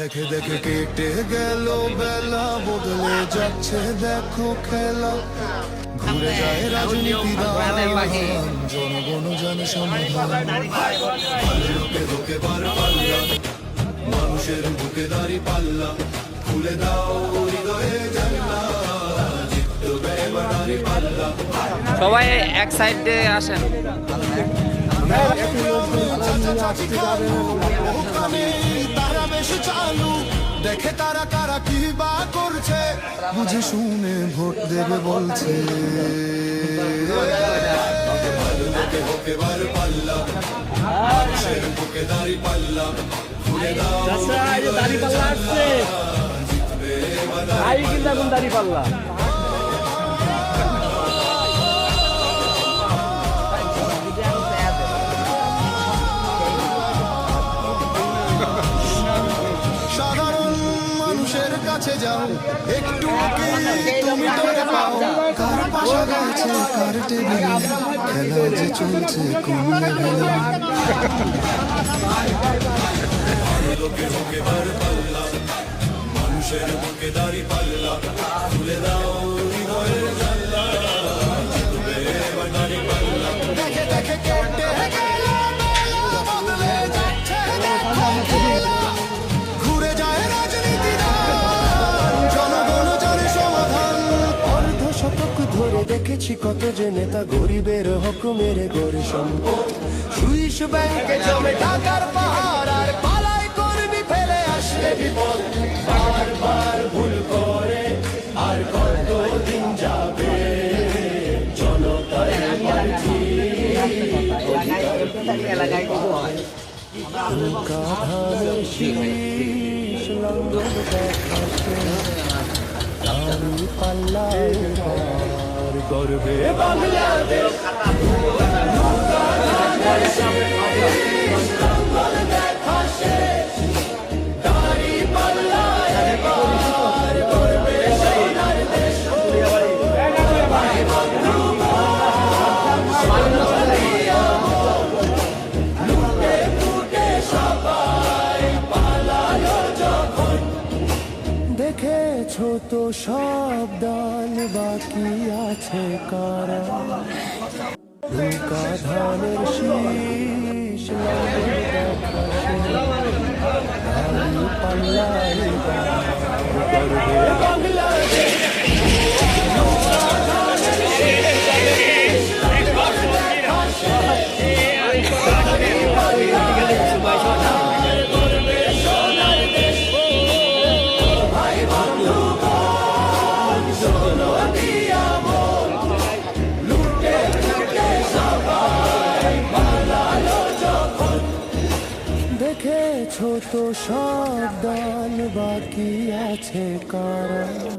দেখে দেখে কেটে গেল বেলা, বদলে যাচ্ছে দেখো খেলা। ঘুরে যায় রাজনীতির জনগণ জানে সমাধান। লোকে লোকে বার পাল্লা, মানুষের বুকে দাঁড়ি পাল্লা, খুলে দাও হৃদয়ে জানলা, জিতবে এবার দাঁড়ি পাল্লা। সবাই এক সাইডে আসেন। তারা বেশ চালু, দেখে তারা কারা কি বা করছে, বুঝে শুনে ভোট দেবে বলছে। পাল্লা, মানুষের বুকে দাঁড়ি পাল্লা, খুলে দাও দাড়ি পাল্লা আসছে, আই কিন্তু এখন দাড়ি পাল্লা। সাধারণ মানুষের কাছে যাও, একটু তুমি টের পাও, কার পাশা গেছে কার টেবিলে, খেলা যে চলছে কোন লেভেলে। লোকে লোকে বার পাল্লা, মানুষের বুকে দাঁড়ি পাল্লা, খুলে দাও হৃদয়ের জানলা, জিতবে এবার দাঁড়ি পাল্লা। দেখে দেখে কেটে গেল বেলা, বদলে যাচ্ছে দেখো খেলা। ঘুরে যায় রাজনীতির জনগণ জানে সমাধান। অর্ধ শতক ধরে দেখেছি কত যে নেতা গরিবের হক মেরে গড়ে সম্পদ, সুইস ব্যাংকে জমে টাকার পাহাড়, আর পালাই করবি ফেলে আসলে বিপদ। বারবার ভুল করে আর কত দিন যাবে, জনতার প্রার্থী ধানের শীষ লঙ্ঘন দেখাচ্ছে, দাড়ি পাল্লায় পার করবে বাংলাদেশ। দেখেছো তো সব দল, বাকি আছে কারা, নৌকা ধানের শীষ লঙ্ঘন দেখাচ্ছে, দাড়ি পাল্লায় পার করবে বাংলাদেশ। দেখেছো তো সব দল, বাকি আছে কারা।